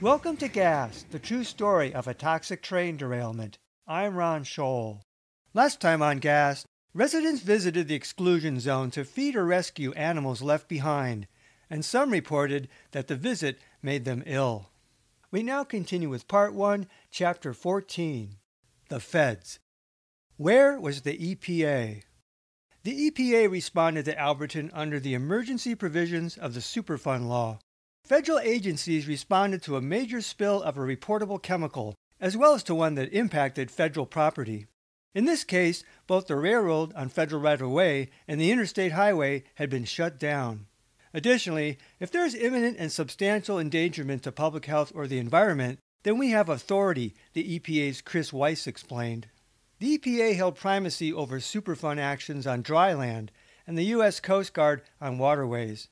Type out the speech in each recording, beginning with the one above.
Welcome to Gas, the true story of a toxic train derailment. I'm Ron Scholl. Last time on Gas, residents visited the exclusion zone to feed or rescue animals left behind, and some reported that the visit made them ill. We now continue with Part 1, Chapter 14, The Feds. Where was the EPA? The EPA responded to Alberton under the emergency provisions of the Superfund law. Federal agencies responded to a major spill of a reportable chemical, as well as to one that impacted federal property. In this case, both the railroad on federal right-of-way and the interstate highway had been shut down. Additionally, if there is imminent and substantial endangerment to public health or the environment, then we have authority, the EPA's Chris Weiss explained. The EPA held primacy over Superfund actions on dry land and the U.S. Coast Guard on waterways.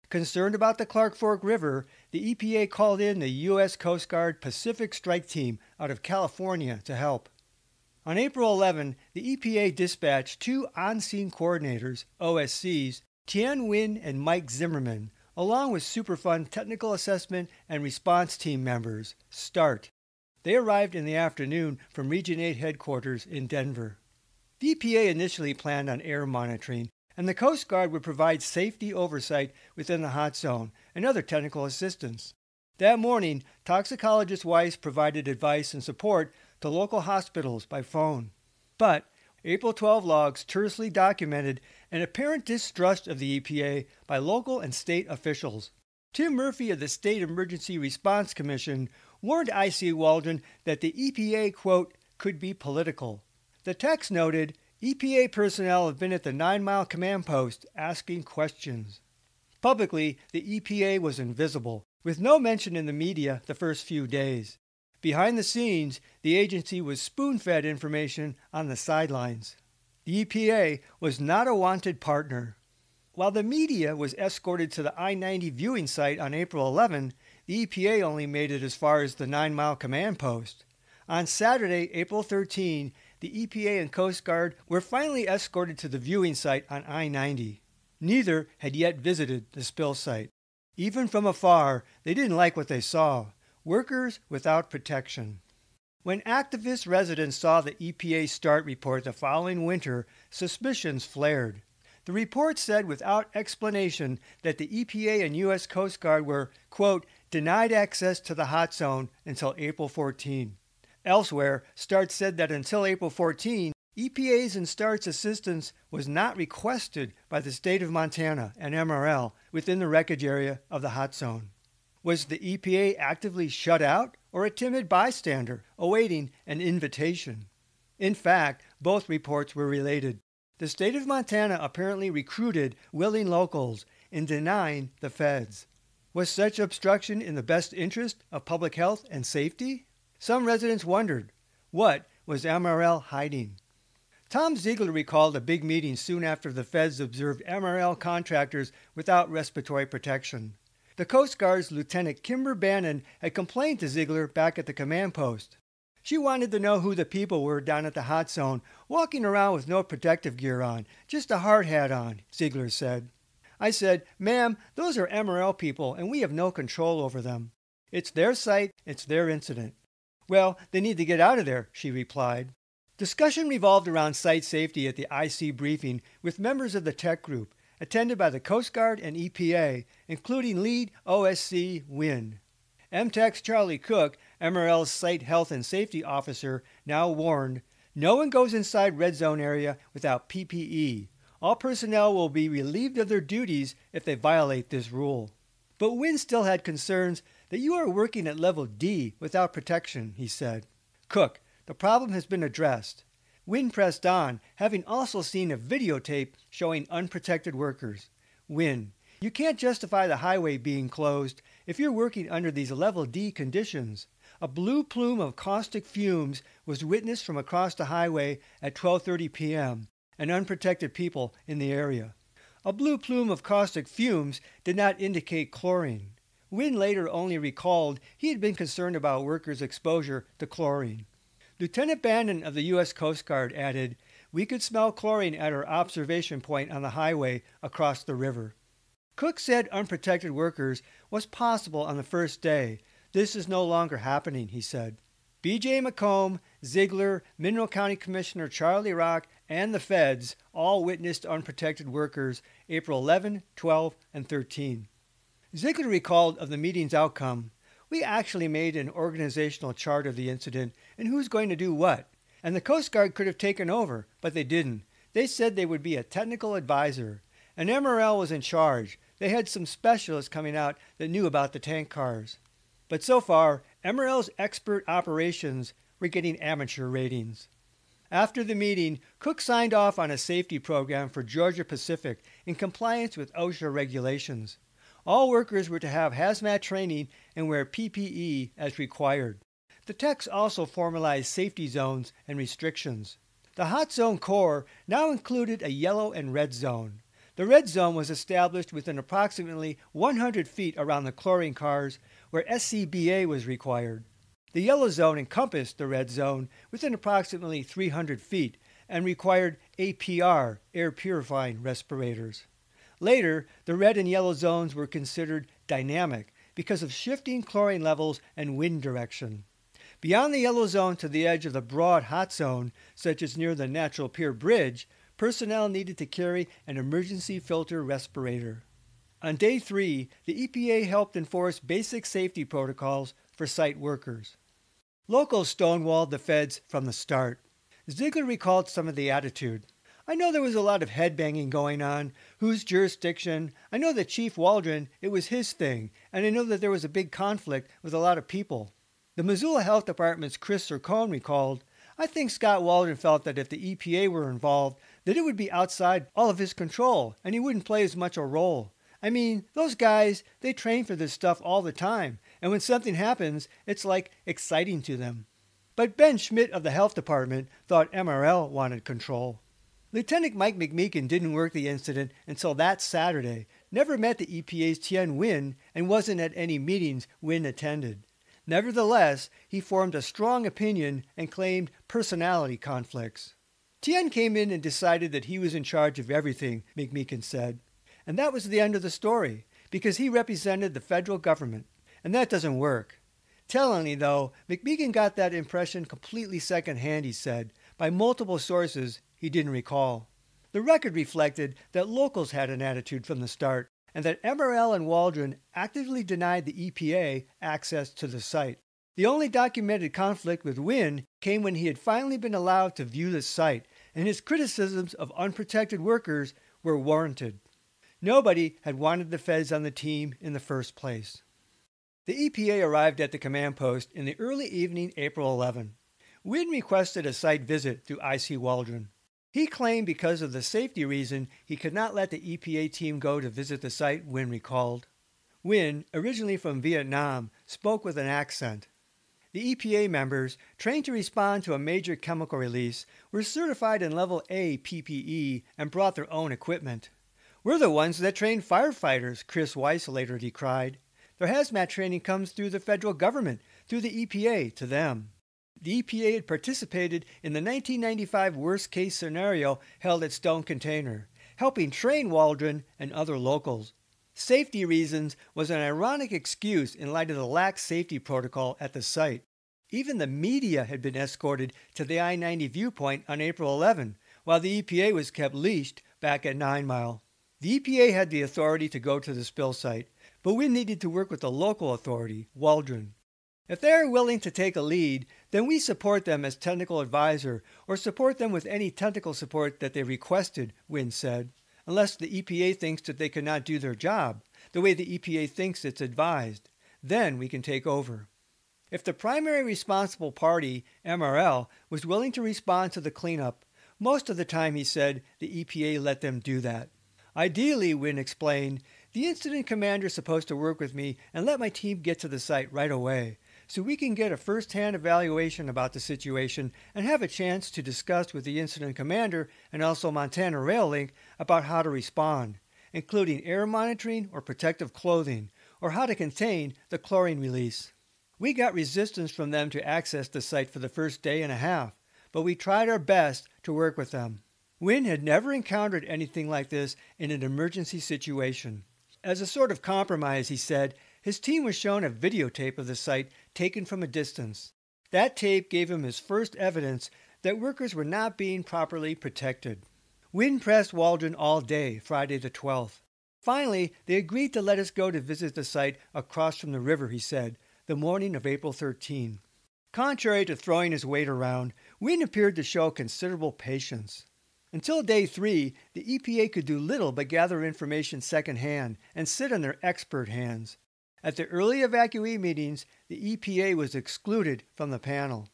Concerned about the Clark Fork River, the EPA called in the U.S. Coast Guard Pacific Strike Team out of California to help. On April 11, the EPA dispatched two on-scene coordinators, OSCs, Tien Nguyen and Mike Zimmerman, along with Superfund Technical Assessment and Response Team members, START. They arrived in the afternoon from Region 8 headquarters in Denver. The EPA initially planned on air monitoring, and the Coast Guard would provide safety oversight within the hot zone and other technical assistance. That morning, toxicologist Weiss provided advice and support to local hospitals by phone. But April 12 logs tersely documented an apparent distrust of the EPA by local and state officials. Tim Murphy of the State Emergency Response Commission warned I.C. Waldron that the EPA, quote, could be political. The text noted, EPA personnel have been at the 9 Mile command post asking questions. Publicly, the EPA was invisible, with no mention in the media the first few days. Behind the scenes, the agency was spoon-fed information on the sidelines. The EPA was not a wanted partner. While the media was escorted to the I-90 viewing site on April 11, the EPA only made it as far as the 9 Mile command post. On Saturday, April 13, the EPA and Coast Guard were finally escorted to the viewing site on I-90. Neither had yet visited the spill site. Even from afar, they didn't like what they saw. Workers without protection. When activist residents saw the EPA START report the following winter, suspicions flared. The report said without explanation that the EPA and U.S. Coast Guard were, quote, denied access to the hot zone until April 14. Elsewhere, START said that until April 14, EPA's and START's assistance was not requested by the state of Montana and MRL within the wreckage area of the hot zone. Was the EPA actively shut out or a timid bystander awaiting an invitation? In fact, both reports were related. The state of Montana apparently recruited willing locals in denying the feds. Was such obstruction in the best interest of public health and safety? Some residents wondered, what was MRL hiding? Tom Ziegler recalled a big meeting soon after the feds observed MRL contractors without respiratory protection. The Coast Guard's Lieutenant Kimber Bannon had complained to Ziegler back at the command post. She wanted to know who the people were down at the hot zone, walking around with no protective gear on, just a hard hat on, Ziegler said. I said, ma'am, those are MRL people and we have no control over them. It's their site, it's their incident. Well, they need to get out of there, she replied. Discussion revolved around site safety at the IC briefing with members of the tech group, attended by the Coast Guard and EPA, including lead OSC Wynn. MTEC's Charlie Cook, MRL's Site Health and Safety Officer, now warned, no one goes inside red zone area without PPE. All personnel will be relieved of their duties if they violate this rule. But Wynn still had concerns that you are working at level D without protection, he said. Cook, the problem has been addressed. Wynn pressed on, having also seen a videotape showing unprotected workers. Wynn, you can't justify the highway being closed if you're working under these level D conditions. A blue plume of caustic fumes was witnessed from across the highway at 12:30 p.m. and unprotected people in the area. A blue plume of caustic fumes did not indicate chlorine. Wynn later only recalled he had been concerned about workers' exposure to chlorine. Lieutenant Bannon of the U.S. Coast Guard added, we could smell chlorine at our observation point on the highway across the river. Cook said unprotected workers was possible on the first day. This is no longer happening, he said. B.J. McComb, Ziegler, Mineral County Commissioner Charlie Rock, and the feds all witnessed unprotected workers April 11, 12, and 13. Ziegler recalled of the meeting's outcome, "We actually made an organizational chart of the incident and who's going to do what. And the Coast Guard could have taken over, but they didn't. They said they would be a technical advisor. And MRL was in charge. They had some specialists coming out that knew about the tank cars." But so far, MRL's expert operations were getting amateur ratings. After the meeting, Cook signed off on a safety program for Georgia Pacific in compliance with OSHA regulations. All workers were to have hazmat training and wear PPE as required. The techs also formalized safety zones and restrictions. The hot zone core now included a yellow and red zone. The red zone was established within approximately 100 feet around the chlorine cars where SCBA was required. The yellow zone encompassed the red zone within approximately 300 feet and required APR, air purifying respirators. Later, the red and yellow zones were considered dynamic because of shifting chlorine levels and wind direction. Beyond the yellow zone to the edge of the broad hot zone, such as near the Natural Pier Bridge, personnel needed to carry an emergency filter respirator. On day 3, the EPA helped enforce basic safety protocols for site workers. Locals stonewalled the feds from the start. Ziegler recalled some of the attitude. "I know there was a lot of headbanging going on. Whose jurisdiction? I know that Chief Waldron, it was his thing, and I know that there was a big conflict with a lot of people." The Missoula Health Department's Chris Zircone recalled, "I think Scott Waldron felt that if the EPA were involved, that it would be outside all of his control, and he wouldn't play as much a role. I mean, those guys, they train for this stuff all the time, and when something happens, it's like exciting to them." But Ben Schmidt of the Health Department thought MRL wanted control. Lieutenant Mike McMeekin didn't work the incident until that Saturday, never met the EPA's Tien Nguyen, and wasn't at any meetings Nguyen attended. Nevertheless, he formed a strong opinion and claimed personality conflicts. Tien came in and decided that he was in charge of everything, McMeekin said. And that was the end of the story, because he represented the federal government. And that doesn't work. Tellingly, though, McMeekin got that impression completely secondhand, he said, by multiple sources he didn't recall. The record reflected that locals had an attitude from the start, and that MRL and Waldron actively denied the EPA access to the site. The only documented conflict with Nguyen came when he had finally been allowed to view the site, and his criticisms of unprotected workers were warranted. Nobody had wanted the feds on the team in the first place. The EPA arrived at the command post in the early evening April 11. Nguyen requested a site visit through I.C. Waldron. He claimed because of the safety reason he could not let the EPA team go to visit the site, Nguyen recalled. Nguyen, originally from Vietnam, spoke with an accent. The EPA members, trained to respond to a major chemical release, were certified in Level A PPE and brought their own equipment. "We're the ones that train firefighters," Chris Weiss later decried. "Their hazmat training comes through the federal government, through the EPA, to them." The EPA had participated in the 1995 worst-case scenario held at Stone Container, helping train Waldron and other locals. Safety reasons was an ironic excuse in light of the lax safety protocol at the site. Even the media had been escorted to the I-90 viewpoint on April 11, while the EPA was kept leashed back at 9 Mile. The EPA had the authority to go to the spill site, but we needed to work with the local authority, Waldron. "If they are willing to take a lead, then we support them as technical advisor or support them with any technical support that they requested," Nguyen said, "unless the EPA thinks that they cannot do their job, the way the EPA thinks it's advised. Then we can take over." If the primary responsible party, MRL, was willing to respond to the cleanup, most of the time, he said, the EPA let them do that. "Ideally," Nguyen explained, "the incident commander is supposed to work with me and let my team get to the site right away, so we can get a first-hand evaluation about the situation and have a chance to discuss with the incident commander and also Montana Rail Link about how to respond, including air monitoring or protective clothing, or how to contain the chlorine release." We got resistance from them to access the site for the first day and a half, but we tried our best to work with them. Nguyen had never encountered anything like this in an emergency situation. As a sort of compromise, he said, His team was shown a videotape of the site taken from a distance. That tape gave him his first evidence that workers were not being properly protected. Wynne pressed Waldron all day, Friday the 12th. Finally, they agreed to let us go to visit the site across from the river, he said, the morning of April 13. Contrary to throwing his weight around, Wynne appeared to show considerable patience. Until day 3, the EPA could do little but gather information secondhand and sit on their expert hands. At the early evacuee meetings, the EPA was excluded from the panel.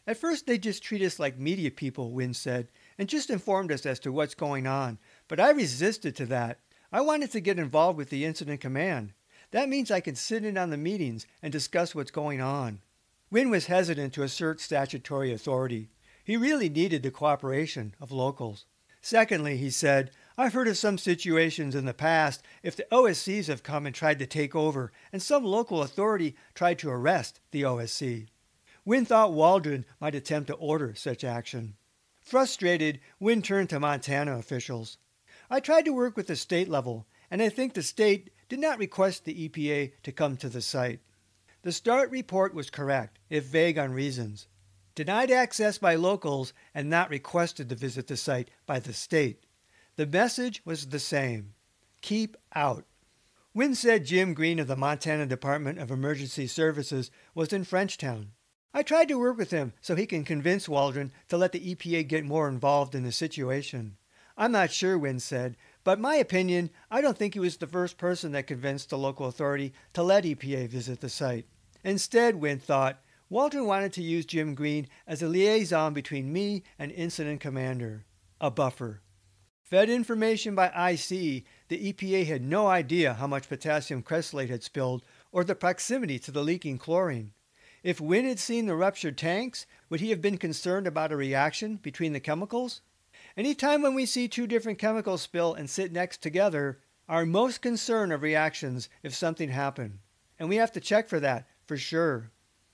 At first, they just treat us like media people, Wynne said, and just informed us as to what's going on. But I resisted to that. I wanted to get involved with the incident command. That means I can sit in on the meetings and discuss what's going on. Wynne was hesitant to assert statutory authority. He really needed the cooperation of locals. Secondly, he said, I've heard of some situations in the past if the OSCs have come and tried to take over and some local authority tried to arrest the OSC. Wynne thought Waldron might attempt to order such action. Frustrated, Wynne turned to Montana officials. I tried to work with the state level, and I think the state did not request the EPA to come to the site. The START report was correct, if vague on reasons. Denied access by locals and not requested to visit the site by the state. The message was the same. Keep out. Wynne said Jim Greene of the Montana Department of Emergency Services was in Frenchtown. I tried to work with him so he can convince Waldron to let the EPA get more involved in the situation. I'm not sure, Wynne said, but my opinion, I don't think he was the first person that convinced the local authority to let EPA visit the site. Instead, Wynne thought, Waldron wanted to use Jim Greene as a liaison between me and Incident Commander, a buffer. Fed information by IC, the EPA had no idea how much potassium cressolate had spilled or the proximity to the leaking chlorine. If Wynne had seen the ruptured tanks, would he have been concerned about a reaction between the chemicals? Any time when we see two different chemicals spill and sit next together, our most concern of reactions if something happened. And we have to check for that, for sure.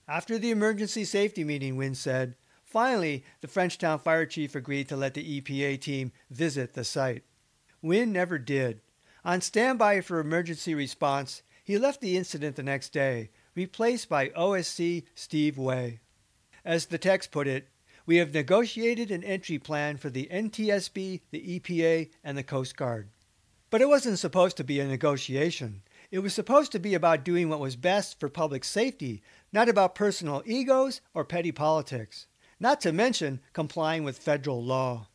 After the emergency safety meeting, Wynne said, finally, the Frenchtown fire chief agreed to let the EPA team visit the site. Wynne never did. On standby for emergency response, he left the incident the next day, replaced by OSC Steve Way. As the text put it, we have negotiated an entry plan for the NTSB, the EPA, and the Coast Guard. But it wasn't supposed to be a negotiation. It was supposed to be about doing what was best for public safety, not about personal egos or petty politics, not to mention complying with federal law.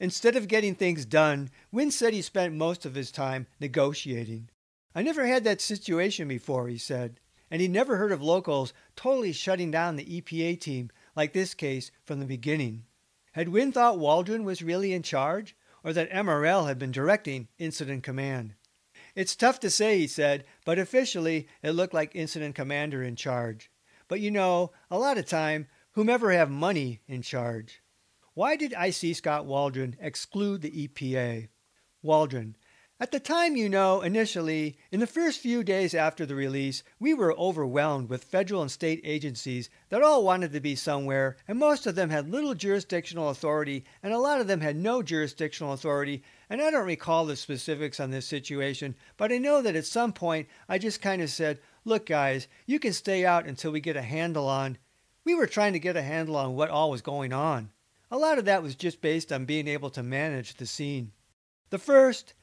Instead of getting things done, Wynne said he spent most of his time negotiating. I never had that situation before, he said, and he never heard of locals totally shutting down the EPA team like this case from the beginning. Had Wynne thought Waldron was really in charge, or that MRL had been directing Incident Command? It's tough to say, he said, but officially it looked like Incident Commander in charge. But you know, a lot of time, whomever have money in charge. Why did IC Scott Waldron exclude the EPA? Waldron: at the time, initially, in the first few days after the release, we were overwhelmed with federal and state agencies that all wanted to be somewhere, and most of them had little jurisdictional authority, and a lot of them had no jurisdictional authority, and I don't recall the specifics on this situation, but I know that at some point I just kind of said, look guys, you can stay out until we get a handle on. We were trying to get a handle on what all was going on. A lot of that was just based on being able to manage the scene.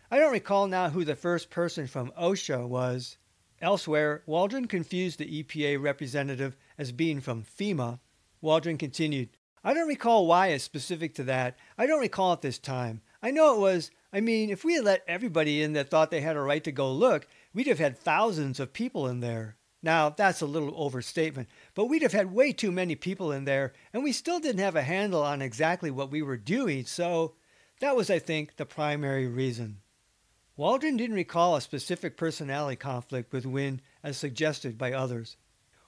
I don't recall now who the first person from OSHA was. Elsewhere, Waldron confused the EPA representative as being from FEMA. Waldron continued, I don't recall why it's specific to that. I don't recall at this time. I know it was, if we had let everybody in that thought they had a right to go look, we'd have had thousands of people in there. Now, that's a little overstatement, but we'd have had way too many people in there, and we still didn't have a handle on exactly what we were doing, so that was, I think, the primary reason. Waldron didn't recall a specific personality conflict with Wynne as suggested by others.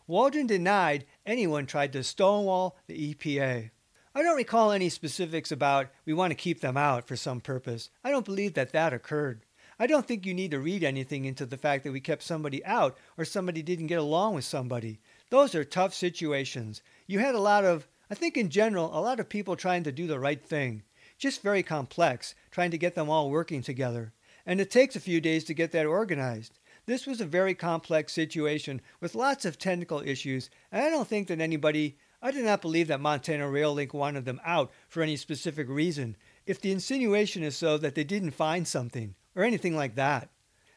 Waldron denied anyone tried to stonewall the EPA. I don't recall any specifics about we want to keep them out for some purpose. I don't believe that occurred. I don't think you need to read anything into the fact that we kept somebody out or somebody didn't get along with somebody. Those are tough situations. You had I think in general, a lot of people trying to do the right thing. Just very complex, trying to get them all working together. And it takes a few days to get that organized. This was a very complex situation with lots of technical issues, and I don't think that I do not believe that Montana Rail Link wanted them out for any specific reason, if the insinuation is so that they didn't find something, or anything like that.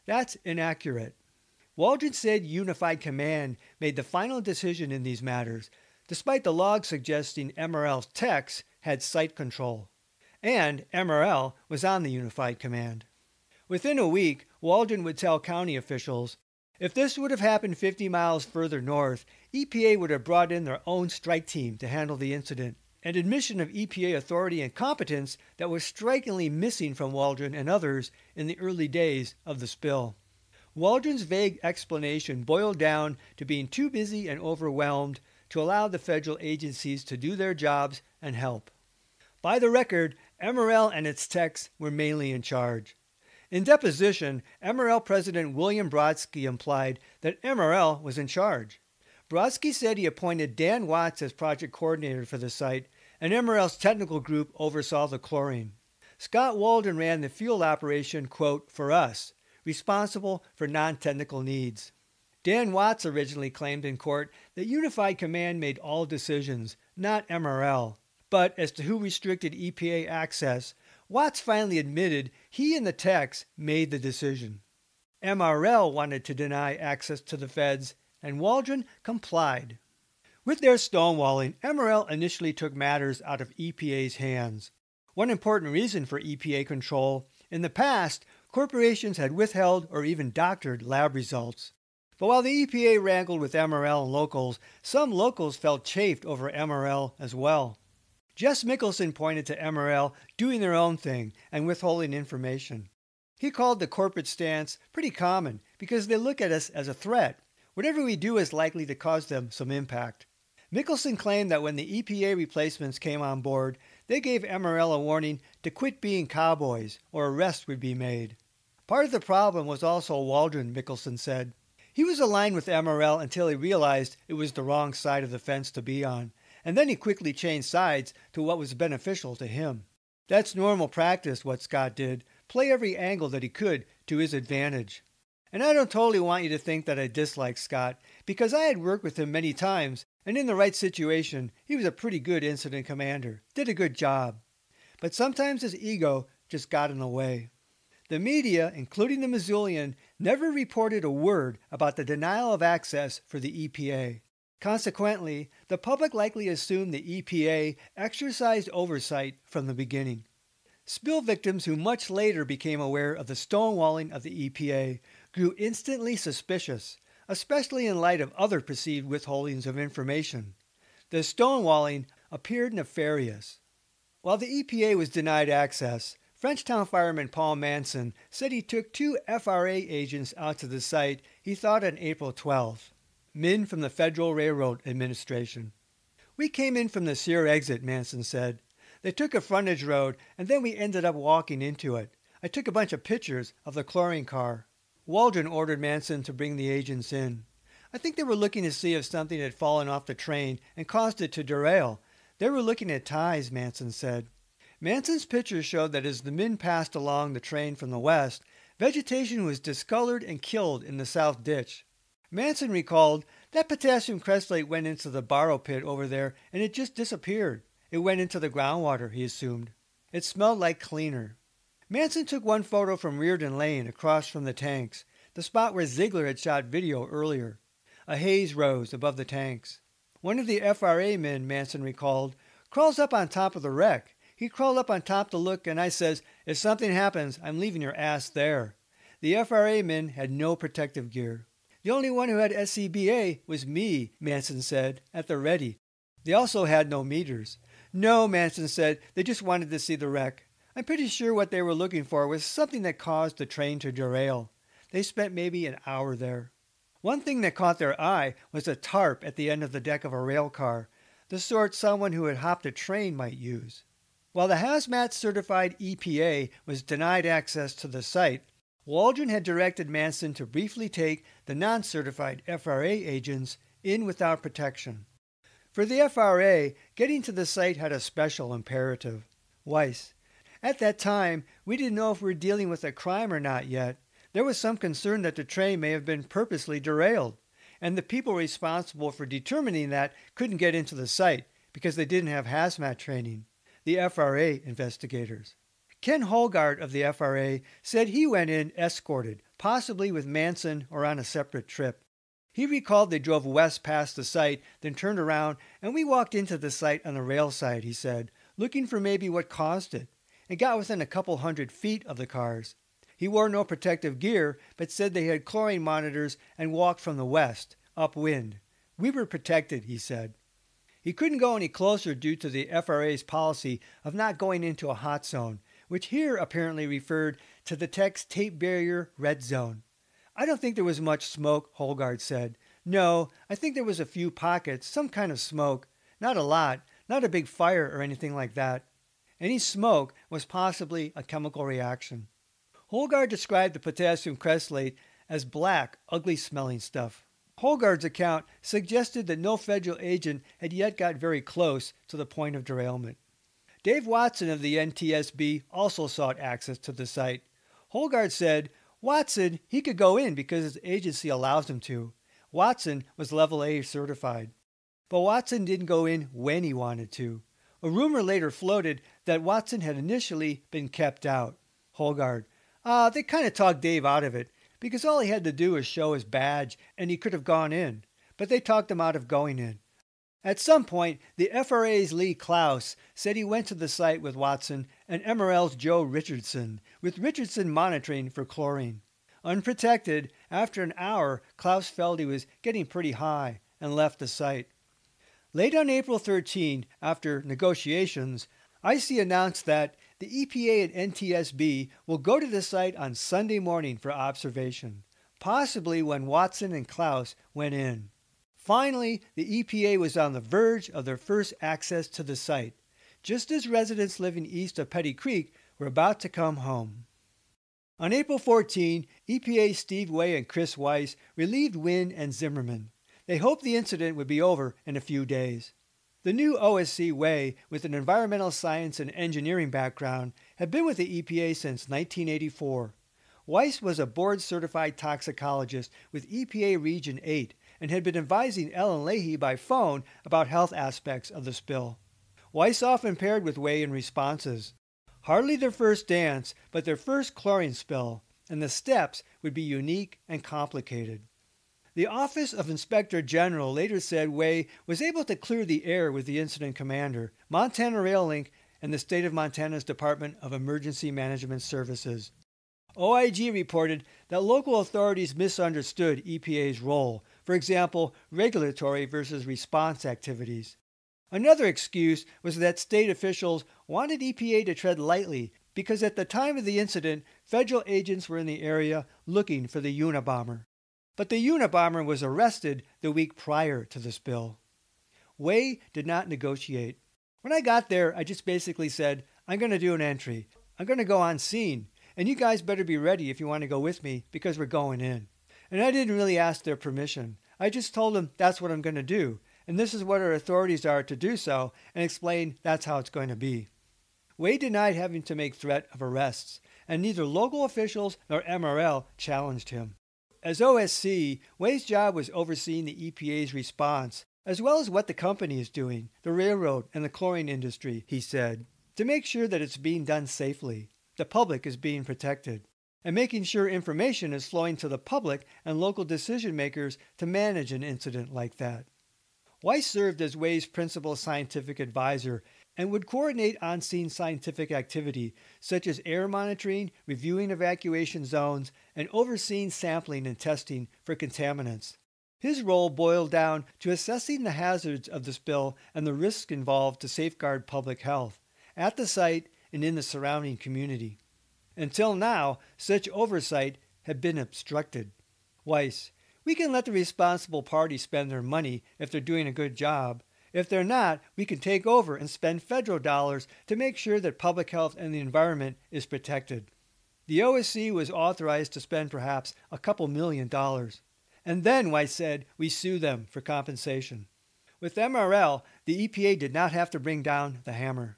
That's inaccurate. Waldron said Unified Command made the final decision in these matters, despite the log suggesting MRL's techs had site control. And MRL was on the Unified Command. Within a week, Waldron would tell county officials, if this would have happened 50 miles further north, EPA would have brought in their own strike team to handle the incident, an admission of EPA authority and competence that was strikingly missing from Waldron and others in the early days of the spill. Waldron's vague explanation boiled down to being too busy and overwhelmed to allow the federal agencies to do their jobs and help. By the record, MRL and its techs were mainly in charge. In deposition, MRL President William Brodsky implied that MRL was in charge. Brodsky said he appointed Dan Watts as project coordinator for the site, and MRL's technical group oversaw the chlorine. Scott Waldron ran the field operation, quote, for us, responsible for non-technical needs. Dan Watts originally claimed in court that Unified Command made all decisions, not MRL. But as to who restricted EPA access, Watts finally admitted he and the techs made the decision. MRL wanted to deny access to the feds, and Waldron complied. With their stonewalling, MRL initially took matters out of EPA's hands. One important reason for EPA control, in the past, corporations had withheld or even doctored lab results. But while the EPA wrangled with MRL and locals, some locals felt chafed over MRL as well. Jess Mickelson pointed to MRL doing their own thing and withholding information. He called the corporate stance pretty common because they look at us as a threat. Whatever we do is likely to cause them some impact. Mickelson claimed that when the EPA replacements came on board, they gave MRL a warning to quit being cowboys or arrests would be made. Part of the problem was also Waldron, Mickelson said. He was aligned with MRL until he realized it was the wrong side of the fence to be on, and then he quickly changed sides to what was beneficial to him. That's normal practice, what Scott did, play every angle that he could to his advantage. And I don't totally want you to think that I dislike Scott, because I had worked with him many times, and in the right situation, he was a pretty good incident commander, did a good job. But sometimes his ego just got in the way. The media, including the Missoulian, never reported a word about the denial of access for the EPA. Consequently, the public likely assumed the EPA exercised oversight from the beginning. Spill victims who much later became aware of the stonewalling of the EPA grew instantly suspicious, especially in light of other perceived withholdings of information. The stonewalling appeared nefarious. While the EPA was denied access, Frenchtown fireman Paul Manson said he took 2 FRA agents out to the site he thought on April 12th. Men from the Federal Railroad Administration. We came in from the Sear exit, Manson said. They took a frontage road, and then we ended up walking into it. I took a bunch of pictures of the chlorine car. Waldron ordered Manson to bring the agents in. I think they were looking to see if something had fallen off the train and caused it to derail. They were looking at ties, Manson said. Manson's pictures showed that as the men passed along the train from the west, vegetation was discolored and killed in the south ditch. Manson recalled that potassium crestlate went into the borrow pit over there and it just disappeared. It went into the groundwater, he assumed. It smelled like cleaner. Manson took one photo from Reardon Lane across from the tanks, the spot where Ziegler had shot video earlier. A haze rose above the tanks. One of the FRA men, Manson recalled, crawls up on top of the wreck. He crawled up on top to look, and I says, if something happens, I'm leaving your ass there. The FRA men had no protective gear. The only one who had SCBA was me, Manson said, at the ready. They also had no meters. No, Manson said, they just wanted to see the wreck. I'm pretty sure what they were looking for was something that caused the train to derail. They spent maybe an hour there. One thing that caught their eye was a tarp at the end of the deck of a rail car, the sort someone who had hopped a train might use. While the hazmat-certified EPA was denied access to the site, Waldron had directed Manson to briefly take the non-certified FRA agents in without protection. For the FRA, getting to the site had a special imperative. Weiss. At that time, we didn't know if we were dealing with a crime or not yet. There was some concern that the train may have been purposely derailed, and the people responsible for determining that couldn't get into the site because they didn't have hazmat training, the FRA investigators. Ken Holgard of the FRA said he went in escorted, possibly with Manson or on a separate trip. He recalled they drove west past the site, then turned around, and we walked into the site on the rail side, he said, looking for maybe what caused it, and got within a couple 100 feet of the cars. He wore no protective gear, but said they had chlorine monitors and walked from the west, upwind. We were protected, he said. He couldn't go any closer due to the FRA's policy of not going into a hot zone, which here apparently referred to the text tape barrier red zone. I don't think there was much smoke, Holgard said. No, I think there was a few pockets, some kind of smoke. Not a lot, not a big fire or anything like that. Any smoke was possibly a chemical reaction. Holgard described the potassium cresslate as black, ugly-smelling stuff. Holgard's account suggested that no federal agent had yet got very close to the point of derailment. Dave Watson of the NTSB also sought access to the site. Holgard said, Watson, he could go in because his agency allows him to. Watson was level A certified. But Watson didn't go in when he wanted to. A rumor later floated that Watson had initially been kept out. Holgard, they kind of talked Dave out of it because all he had to do was show his badge and he could have gone in. But they talked him out of going in. At some point, the FRA's Lee Klaus said he went to the site with Watson and MRL's Joe Richardson, with Richardson monitoring for chlorine. Unprotected, after an hour, Klaus felt he was getting pretty high and left the site. Late on April 13, after negotiations, IC announced that the EPA and NTSB will go to the site on Sunday morning for observation, possibly when Watson and Klaus went in. Finally, the EPA was on the verge of their first access to the site, just as residents living east of Petty Creek were about to come home. On April 14, EPA Steve Way and Chris Weiss relieved Wynn and Zimmerman. They hoped the incident would be over in a few days. The new OSC Way, with an environmental science and engineering background, had been with the EPA since 1984. Weiss was a board-certified toxicologist with EPA Region 8 and had been advising Ellen Leahy by phone about health aspects of the spill. Weiss often paired with Way in responses. Hardly their first dance, but their first chlorine spill, and the steps would be unique and complicated. The Office of Inspector General later said Way was able to clear the air with the incident commander, Montana Rail Link, and the state of Montana's Department of Emergency Management Services. OIG reported that local authorities misunderstood EPA's role, for example, regulatory versus response activities. Another excuse was that state officials wanted EPA to tread lightly because at the time of the incident, federal agents were in the area looking for the Unabomber. But the Unabomber was arrested the week prior to the spill. Way did not negotiate. When I got there, I just basically said, I'm going to do an entry. I'm going to go on scene. And you guys better be ready if you want to go with me because we're going in. And I didn't really ask their permission. I just told them that's what I'm going to do. And this is what our authorities are to do so, and explain that's how it's going to be. Way denied having to make threat of arrests, and neither local officials nor MRL challenged him. As OSC, Way's job was overseeing the EPA's response, as well as what the company is doing, the railroad and the chlorine industry, he said, to make sure that it's being done safely, the public is being protected, and making sure information is flowing to the public and local decision makers to manage an incident like that. Weiss served as Way's principal scientific advisor and would coordinate on-scene scientific activity such as air monitoring, reviewing evacuation zones, and overseeing sampling and testing for contaminants. His role boiled down to assessing the hazards of the spill and the risks involved to safeguard public health, at the site and in the surrounding community. Until now, such oversight had been obstructed. Weiss, we can let the responsible party spend their money if they're doing a good job. If they're not, we can take over and spend federal dollars to make sure that public health and the environment is protected. The OSC was authorized to spend perhaps a couple $1 million. And then, Weiss said, we sue them for compensation. With MRL, the EPA did not have to bring down the hammer.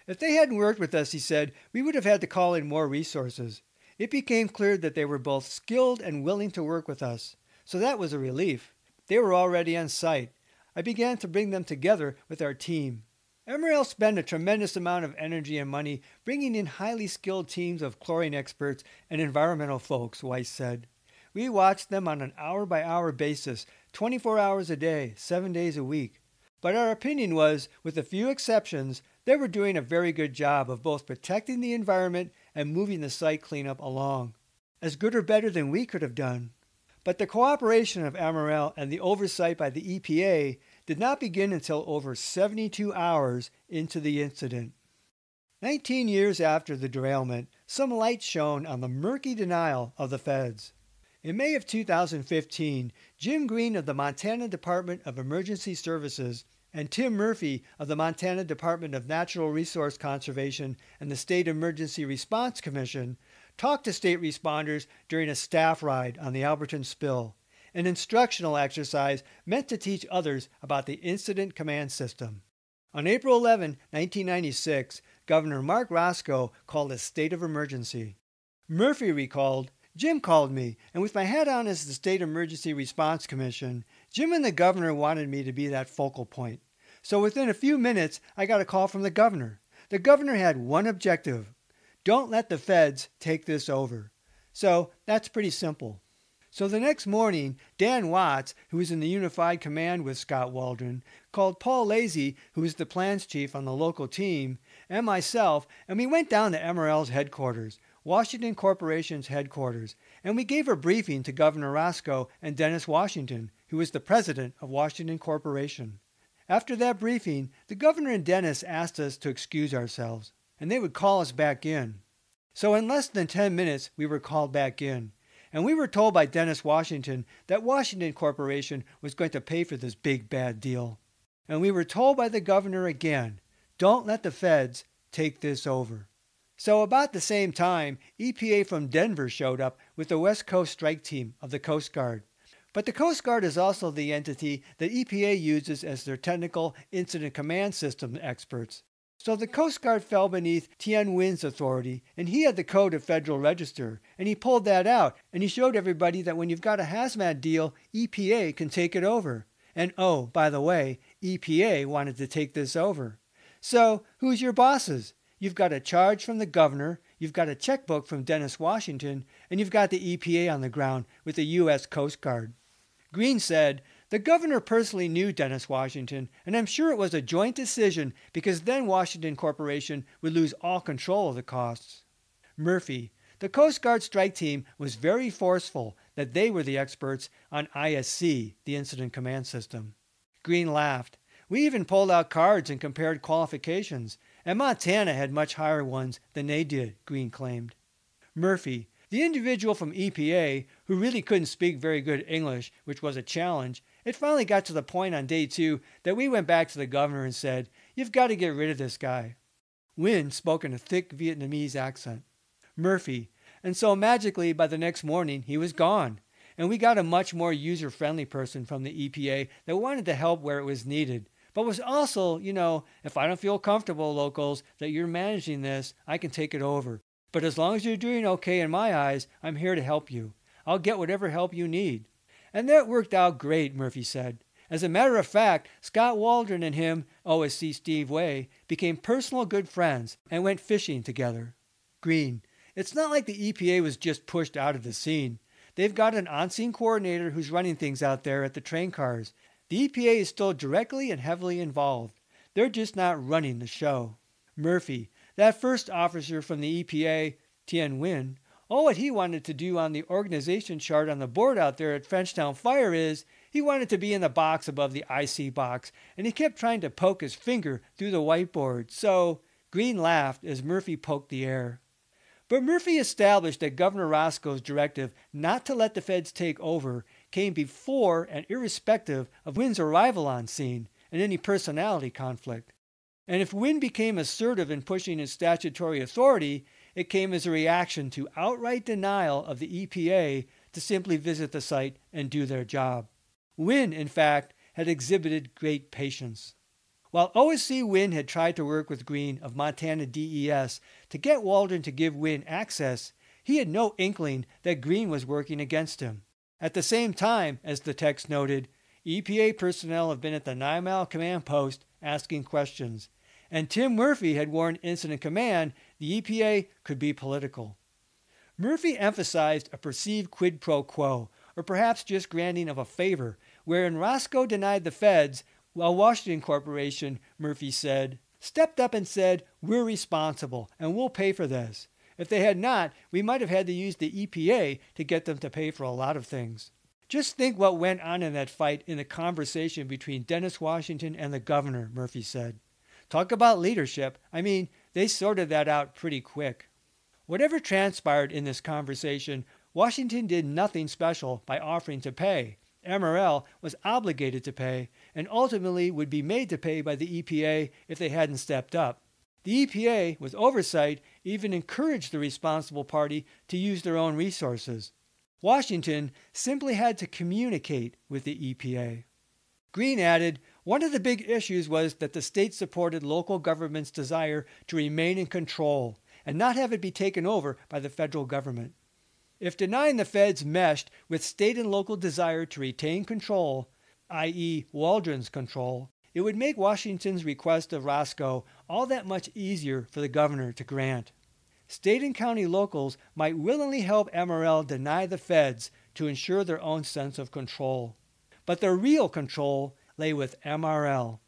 If they hadn't worked with us, he said, we would have had to call in more resources. It became clear that they were both skilled and willing to work with us, so that was a relief. They were already on site. I began to bring them together with our team. MRL spent a tremendous amount of energy and money bringing in highly skilled teams of chlorine experts and environmental folks, Weiss said. We watched them on an hour-by-hour basis, 24 hours a day, 7 days a week. But our opinion was, with a few exceptions, they were doing a very good job of both protecting the environment and moving the site cleanup along. As good or better than we could have done. But the cooperation of MRL and the oversight by the EPA did not begin until over 72 hours into the incident. 19 years after the derailment, some light shone on the murky denial of the feds. In May of 2015, Jim Greene of the Montana Department of Emergency Services and Tim Murphy of the Montana Department of Natural Resource Conservation and the State Emergency Response Commission talked to state responders during a staff ride on the Alberton spill, an instructional exercise meant to teach others about the Incident Command System. On April 11, 1996, Governor Mark Roscoe called a state of emergency. Murphy recalled, "Jim called me, and with my hat on as the State Emergency Response Commission, Jim and the governor wanted me to be that focal point. So within a few minutes, I got a call from the governor. The governor had one objective: don't let the feds take this over. So that's pretty simple." So the next morning, Dan Watts, who was in the Unified Command with Scott Waldron, called Paul Lazy, who was the plans chief on the local team, and myself, and we went down to MRL's headquarters, Washington Corporation's headquarters, and we gave a briefing to Governor Roscoe and Dennis Washington, who was the president of Washington Corporation. After that briefing, the governor and Dennis asked us to excuse ourselves, and they would call us back in. So in less than 10 minutes, we were called back in, and we were told by Dennis Washington that Washington Corporation was going to pay for this big bad deal. And we were told by the governor again, don't let the feds take this over. So about the same time, EPA from Denver showed up with the West Coast Strike Team of the Coast Guard. But the Coast Guard is also the entity that EPA uses as their technical incident command system experts. So the Coast Guard fell beneath Tien Nguyen's authority, and he had the code of Federal Register, and he pulled that out, and he showed everybody that when you've got a hazmat deal, EPA can take it over. And oh, by the way, EPA wanted to take this over. So who's your bosses? You've got a charge from the governor, you've got a checkbook from Dennis Washington, and you've got the EPA on the ground with the U.S. Coast Guard. Greene said, "The governor personally knew Dennis Washington, and I'm sure it was a joint decision because then Washington Corporation would lose all control of the costs." Murphy, the Coast Guard strike team was very forceful that they were the experts on ISC, the Incident Command System. Greene laughed. "We even pulled out cards and compared qualifications, and Montana had much higher ones than they did," Greene claimed. Murphy, the individual from EPA, who really couldn't speak very good English, which was a challenge, it finally got to the point on day 2 that we went back to the governor and said, "You've got to get rid of this guy." Nguyen spoke in a thick Vietnamese accent. Murphy, and so magically by the next morning he was gone, and we got a much more user-friendly person from the EPA that wanted to help where it was needed, but was also, if I don't feel comfortable, locals, that you're managing this, I can take it over. But as long as you're doing okay in my eyes, I'm here to help you. I'll get whatever help you need. And that worked out great, Murphy said. As a matter of fact, Scott Waldron and him, OSC Steve Way, became personal good friends and went fishing together. Greene, it's not like the EPA was just pushed out of the scene. They've got an on-scene coordinator who's running things out there at the train cars. The EPA is still directly and heavily involved. They're just not running the show. Murphy, that first officer from the EPA, Tien Nguyen, all what he wanted to do on the organization chart on the board out there at Frenchtown Fire is he wanted to be in the box above the IC box, and he kept trying to poke his finger through the whiteboard. So Greene laughed as Murphy poked the air. But Murphy established that Governor Roscoe's directive not to let the feds take over came before and irrespective of Nguyen's arrival on scene and any personality conflict. And if Nguyen became assertive in pushing his statutory authority, it came as a reaction to outright denial of the EPA to simply visit the site and do their job. Nguyen, in fact, had exhibited great patience. While OSC Nguyen had tried to work with Greene of Montana DES to get Waldron to give Nguyen access, He had no inkling that Greene was working against him. At the same time, as the text noted, EPA personnel have been at the 9 Mile command post asking questions, and Tim Murphy had warned Incident Command the EPA could be political. Murphy emphasized a perceived quid pro quo, or perhaps just granting of a favor, wherein Roscoe denied the feds, while Washington Corporation, Murphy said, stepped up and said, we're responsible and we'll pay for this. If they had not, we might have had to use the EPA to get them to pay for a lot of things. Just think what went on in that fight in the conversation between Dennis Washington and the governor, Murphy said. Talk about leadership. I mean, they sorted that out pretty quick. Whatever transpired in this conversation, Washington did nothing special by offering to pay. MRL was obligated to pay and ultimately would be made to pay by the EPA if they hadn't stepped up. The EPA, with oversight, even encouraged the responsible party to use their own resources. Washington simply had to communicate with the EPA. Greene added, one of the big issues was that the state supported local government's desire to remain in control and not have it be taken over by the federal government. If denying the feds meshed with state and local desire to retain control, i.e. Waldron's control, it would make Washington's request of Roscoe all that much easier for the governor to grant. State and county locals might willingly help MRL deny the feds to ensure their own sense of control. But the real control lay with MRL.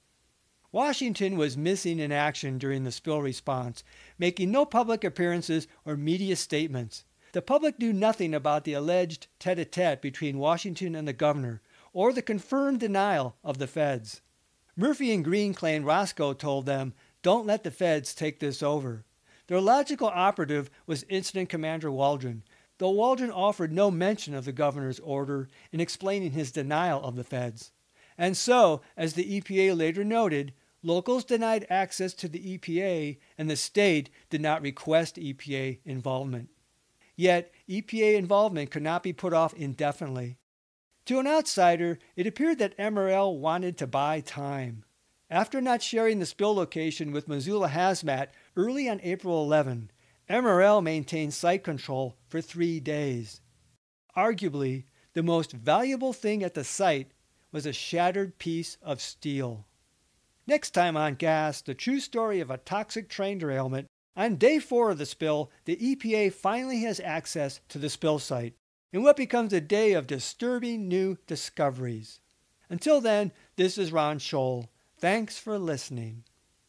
Washington was missing in action during the spill response, making no public appearances or media statements. The public knew nothing about the alleged tete-a-tete between Washington and the governor, or the confirmed denial of the feds. Murphy and Greene claimed Roscoe told them, don't let the feds take this over. Their logical operative was Incident Commander Waldron, though Waldron offered no mention of the governor's order in explaining his denial of the feds. And so, as the EPA later noted, locals denied access to the EPA and the state did not request EPA involvement. Yet, EPA involvement could not be put off indefinitely. To an outsider, it appeared that MRL wanted to buy time. After not sharing the spill location with Missoula Hazmat early on April 11, MRL maintained site control for 3 days. Arguably, the most valuable thing at the site was a shattered piece of steel. Next time on Gas, the true story of a toxic train derailment. On day 4 of the spill, the EPA finally has access to the spill site, in what becomes a day of disturbing new discoveries. Until then, this is Ron Scholl. Thanks for listening.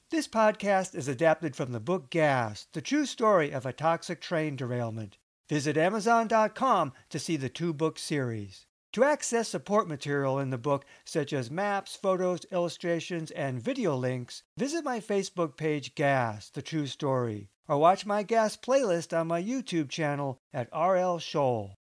This podcast is adapted from the book Gas, the true story of a toxic train derailment. Visit Amazon.com to see the 2-book series. To access support material in the book, such as maps, photos, illustrations, and video links, visit my Facebook page Gas, the true story, or watch my Gas playlist on my YouTube channel at RL Scholl.